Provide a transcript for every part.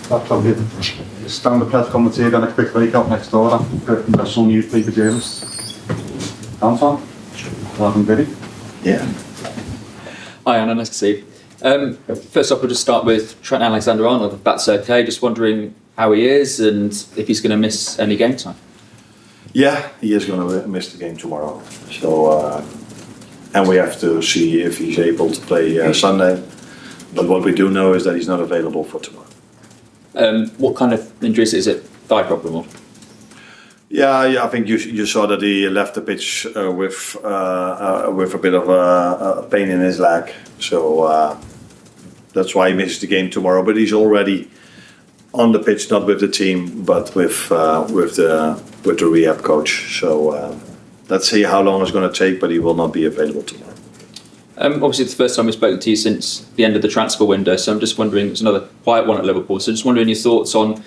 That's probably it. Stand the press commentary, then a quick break out next door after some newspaper journalists. Anton? Welcome, Billy. Yeah. Hi Anna, nice to see you. First off, we'll just start with Trent Alexander-Arnold, if that's okay. Just wondering how he is and if he's going to miss any game time. Yeah, he is going to miss the game tomorrow. So, and we have to see if he's able to play Sunday. But what we do know is that he's not available for tomorrow. What kind of injuries is it? Thigh problem or? Yeah, I think you saw that he left the pitch with a bit of a pain in his leg. So that's why he misses the game tomorrow. But he's already on the pitch, not with the team, but with the rehab coach. So let's see how long it's going to take, but he will not be available tomorrow. Obviously, it's the first time we've spoken to you since the end of the transfer window, so I'm just wondering, it's another quiet one at Liverpool, so just wondering your thoughts on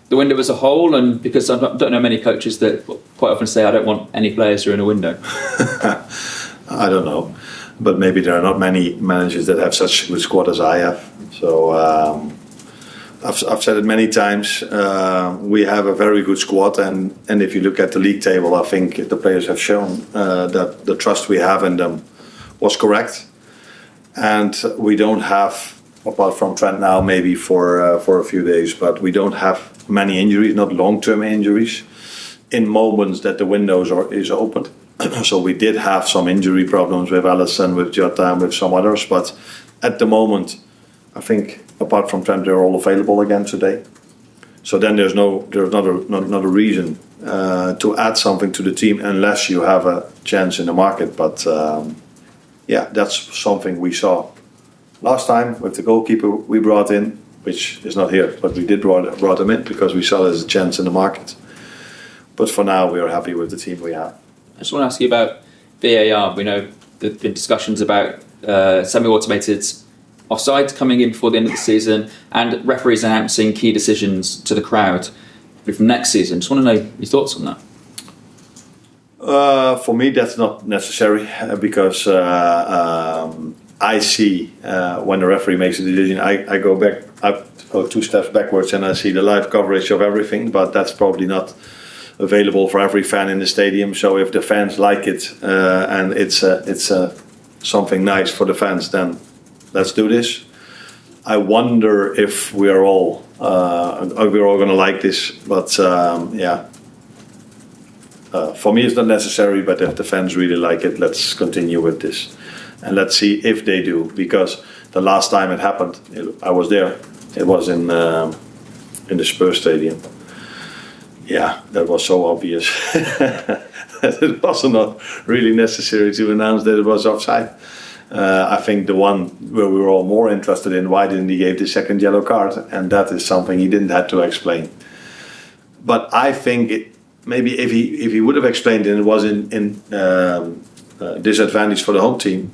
the window as a whole, and because I don't know many coaches that quite often say, I don't want any players during a window. I don't know, but maybe there are not many managers that have such a good squad as I have. So I've said it many times, we have a very good squad, and if you look at the league table, I think the players have shown that the trust we have in them was correct, and we don't have, apart from Trent now maybe for a few days, but we don't have many injuries, not long-term injuries, in moments that the windows is opened. So we did have some injury problems with Alisson, with Jota, and with some others, but at the moment, I think apart from Trent, they're all available again today. So then there's not a reason to add something to the team unless you have a chance in the market. But yeah, that's something we saw last time with the goalkeeper we brought in, which is not here, but we did brought him in because we saw there's a chance in the market. But for now, we are happy with the team we have. I just want to ask you about VAR. We know there have been discussions about semi-automated offsides coming in before the end of the season and referees announcing key decisions to the crowd from next season. Just want to know your thoughts on that. For me, that's not necessary because I see when the referee makes a decision, I go 2 steps backwards and I see the live coverage of everything, but that's probably not available for every fan in the stadium. So if the fans like it and it's something nice for the fans, then let's do this. I wonder if we're all going to like this, but yeah. For me, it's not necessary, but if the fans really like it, let's continue with this. And let's see if they do, because the last time it happened, I was there. It was in the Spurs stadium. Yeah, that was so obvious. It was not really necessary to announce that it was offside. I think the one where we were all more interested in, why didn't he give the second yellow card? And that is something he didn't have to explain. But I think maybe if he would have explained and it was in disadvantage for the home team,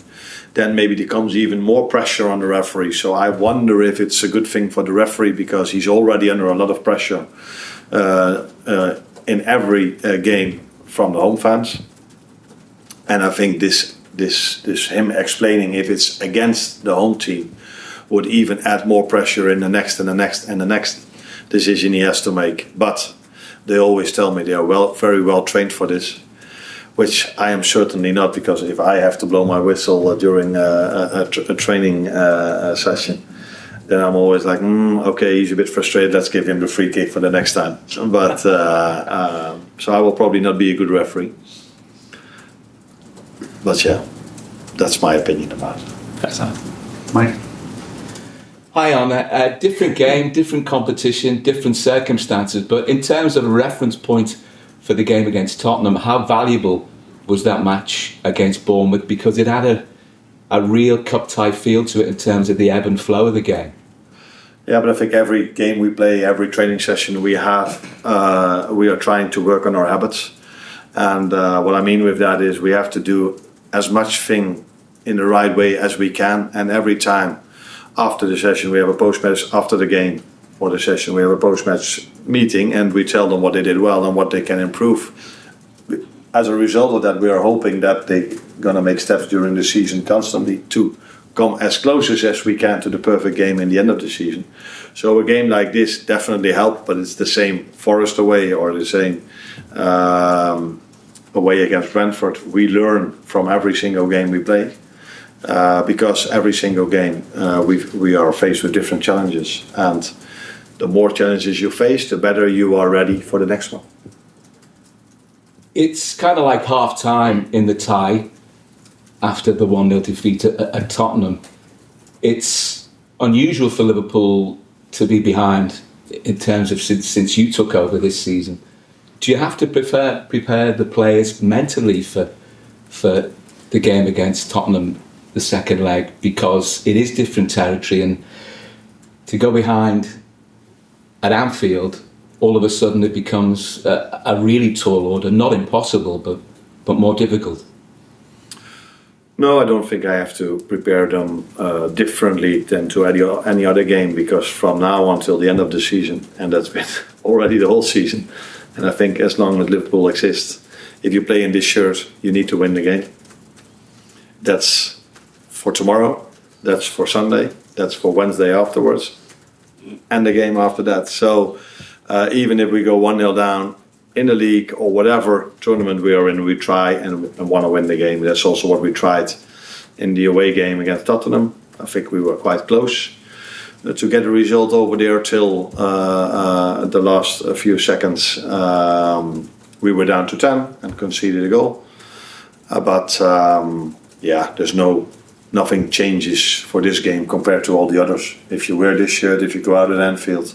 then maybe there comes even more pressure on the referee. So I wonder if it's a good thing for the referee because he's already under a lot of pressure in every game from the home fans. And I think this him explaining if it's against the home team would even add more pressure in the next and the next and the next decision he has to make. But they always tell me they are very well trained for this, which I am certainly not, because if I have to blow my whistle during a training session, then I'm always like, okay, he's a bit frustrated, let's give him the free kick for the next time. But so I will probably not be a good referee. But yeah, that's my opinion about it. That's that. Mike? Hi Arne, different game, different competition, different circumstances, but in terms of a reference point for the game against Tottenham, how valuable was that match against Bournemouth? Because it had a real cup-tie feel to it in terms of the ebb and flow of the game. Yeah, but I think every game we play, every training session we have, we are trying to work on our habits. And what I mean with that is we have to do as much thing in the right way as we can, and every time after the session we have a post-match, after the game or the session we have a post-match meeting and we tell them what they did well and what they can improve. As a result of that, we are hoping that they're going to make steps during the season constantly to come as close as we can to the perfect game in the end of the season. So a game like this definitely helped, but it's the same Forest away or the same away against Brentford. We learn from every single game we play because every single game we are faced with different challenges, and the more challenges you face, the better you are ready for the next one. It's kind of like half time in the tie after the 1-0 defeat at Tottenham. It's unusual for Liverpool to be behind in terms of since you took over this season. Do you have to prepare the players mentally for the game against Tottenham, the second leg, because it is different territory, and to go behind at Anfield, all of a sudden it becomes a really tall order, not impossible, but more difficult? No, I don't think I have to prepare them differently than to any other game, because from now until the end of the season, and that's been already the whole season, and I think as long as Liverpool exists, if you play in this shirt, you need to win the game. That's for tomorrow, that's for Sunday, that's for Wednesday afterwards, and the game after that. So even if we go 1-0 down in the league or whatever tournament we are in, we try and want to win the game. That's also what we tried in the away game against Tottenham. I think we were quite close to get a result over there till the last few seconds. We were down to 10 and conceded a goal. But there's nothing changes for this game compared to all the others. If you wear this shirt, if you go out at Anfield,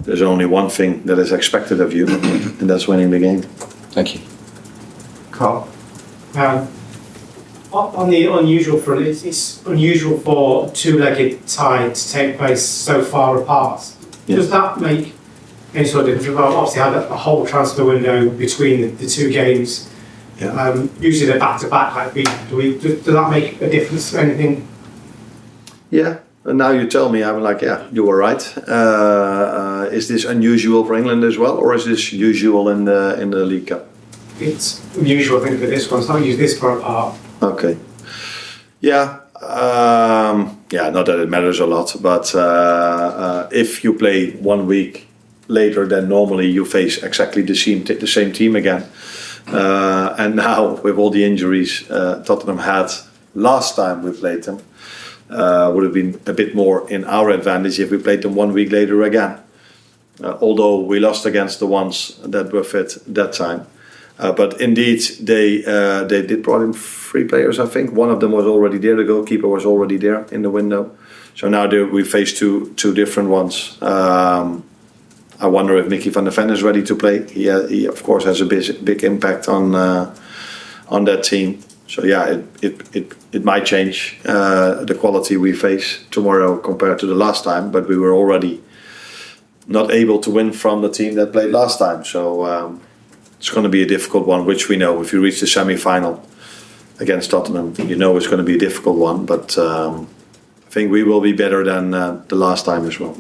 there's only one thing that is expected of you, and that's winning the game. Thank you. Carl? On the unusual front, it's unusual for a two-legged tie to take place so far apart. Yeah. Does that make any sort of difference? Well, obviously, had a whole transfer window between the two games. Yeah. Usually they're back-to-back like we do. Does that make a difference to anything? Yeah. And now you tell me, I'm like, yeah, you were right. Is this unusual for England as well, or is this usual in the League Cup? It's unusual, I think, for this one. It's not used this far apart. Okay. Yeah. Not that it matters a lot, but if you play 1 week later than normally, you face exactly the same team again. And now, with all the injuries Tottenham had last time we played them, would have been a bit more in our advantage if we played them 1 week later again. Although we lost against the ones that were fit that time. But indeed, they did brought in 3 players, I think. One of them was already there. The goalkeeper was already there in the window. So now we face two different ones. I wonder if Mickey van der Ven is ready to play. He of course has a big impact on that team. So yeah, it might change the quality we face tomorrow compared to the last time. But we were already not able to win from the team that played last time. So it's going to be a difficult one, which we know. If you reach the semi-final against Tottenham, you know it's going to be a difficult one. But I think we will be better than the last time as well.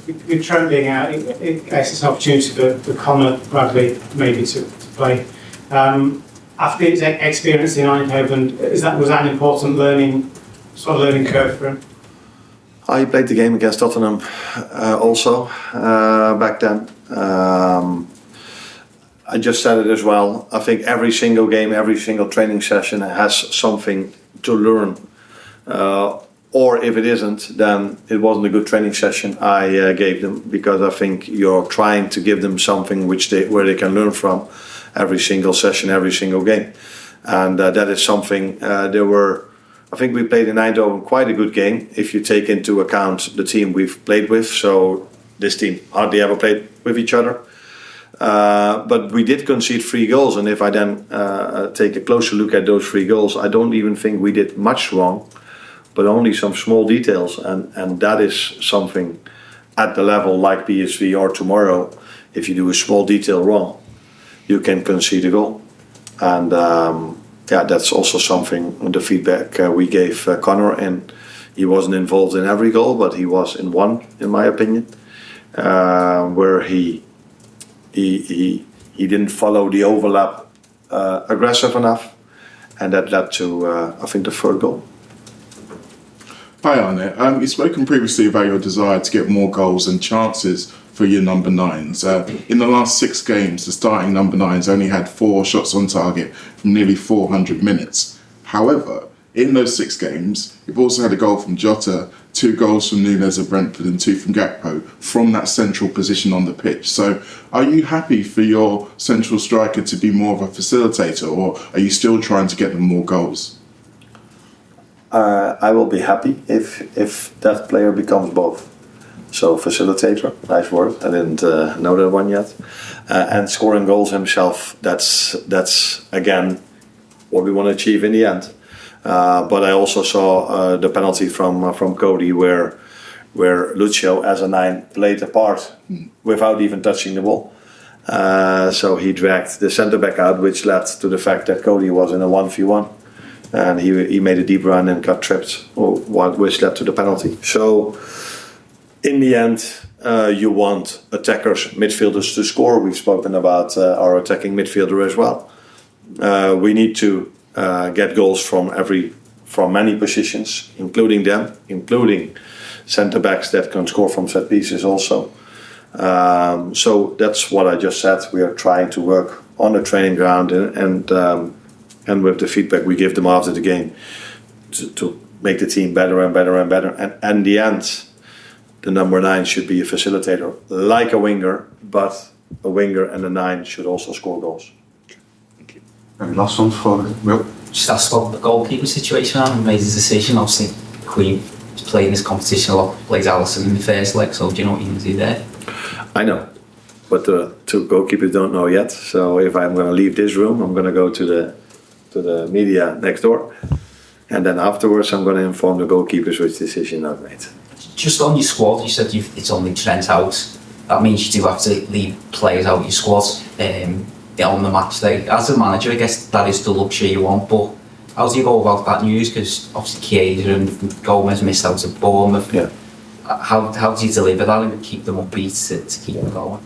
With Trent being out, it gives an opportunity for Conor Bradley maybe to play. After his experience in Eindhoven, was that an important learning curve for him? He played the game against Tottenham also back then. I just said it as well. I think every single game, every single training session has something to learn. Or if it isn't, then it wasn't a good training session I gave them, because I think you're trying to give them something where they can learn from every single session, every single game. And that is something I think we played in Eindhoven quite a good game if you take into account the team we've played with. So this team hardly ever played with each other. But we did concede 3 goals, and if I then take a closer look at those 3 goals, I don't even think we did much wrong, but only some small details, and that is something at the level like PSV or tomorrow. If you do a small detail wrong, you can concede a goal, and that's also something. The feedback we gave Conor, and he wasn't involved in every goal, but he was in one, in my opinion, where he didn't follow the overlap aggressive enough, and that led to I think the 3rd goal. Hi Arne, you've spoken previously about your desire to get more goals and chances for your number nines. In the last 6 games, the starting number nines only had 4 shots on target from nearly 400 minutes. However, in those 6 games, you've also had a goal from Jota, 2 goals from Nunes of Brentford and 2 from Gakpo from that central position on the pitch. So are you happy for your central striker to be more of a facilitator, or are you still trying to get them more goals? I will be happy if that player becomes both. So facilitator, nice word. I didn't know that one yet. And scoring goals himself. That's again what we want to achieve in the end. But I also saw the penalty from Cody where Lucio as a 9 played a part without even touching the ball. So he dragged the centre back out, which led to the fact that Cody was in a 1v1. And he made a deep run and got tripped, which led to the penalty. So, in the end, you want attackers, midfielders to score. We've spoken about our attacking midfielder as well. We need to get goals from many positions, including centre backs that can score from set pieces also. So that's what I just said. We are trying to work on the training ground and with the feedback we give them after the game to make the team better and better and better. And in the end, the number 9 should be a facilitator, like a winger, but a winger and a 9 should also score goals. Thank you. Any last one for Will? Just asked about the goalkeeper situation. I made his decision. Obviously, Queen is playing this competition a lot, plays Allison in the first leg, so do you know what you can do there? I know, but the 2 goalkeepers don't know yet. So if I'm going to leave this room, I'm going to go to the media next door, and then afterwards I'm going to inform the goalkeepers which decision I've made. Just on your squad, you said it's only Trent out. That means you do have to leave players out your squad on the match day. As a manager, I guess that is the luxury you want, but how do you go about that news? Because obviously Chiesa and Gomez missed out at Bournemouth. Yeah. How do you deliver that and keep them upbeat to keep them going?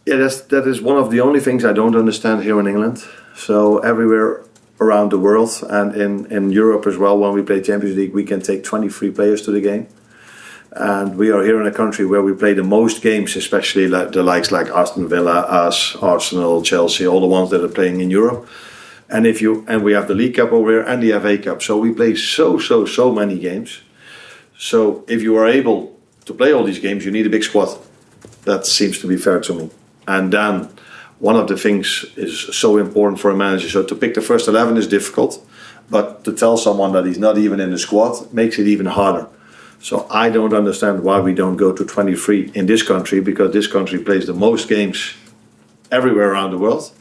Yeah, that is one of the only things I don't understand here in England. So everywhere around the world and in Europe as well, when we play Champions League, we can take 23 players to the game. And we are here in a country where we play the most games, especially like the likes like Aston Villa, us, Arsenal, Chelsea, all the ones that are playing in Europe. And we have the League Cup over here and the FA Cup. So we play so many games. So if you are able to play all these games, you need a big squad. That seems to be fair to me. And then one of the things is so important for a manager. So to pick the first 11 is difficult, but to tell someone that he's not even in the squad makes it even harder. So I don't understand why we don't go to 23 in this country, because this country plays the most games everywhere around the world,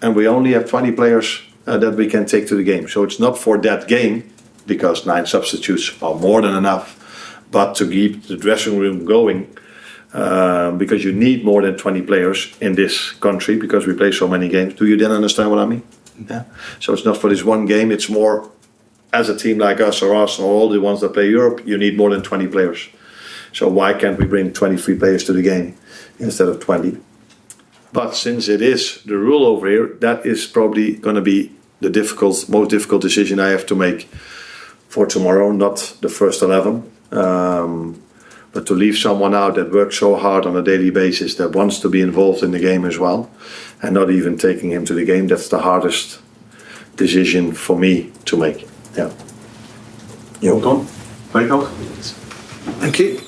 and we only have 20 players that we can take to the game. So it's not for that game, because 9 substitutes are more than enough, but to keep the dressing room going. Because you need more than 20 players in this country because we play so many games. Do you then understand what I mean? Yeah. So it's not for this one game, it's more as a team like us or Arsenal, all the ones that play Europe, you need more than 20 players. So why can't we bring 23 players to the game instead of 20? But since it is the rule over here, that is probably going to be the most difficult decision I have to make for tomorrow, not the first 11. But to leave someone out that works so hard on a daily basis, that wants to be involved in the game as well, and not even taking him to the game, that's the hardest decision for me to make. Yeah. Well done. Very good. Thank you.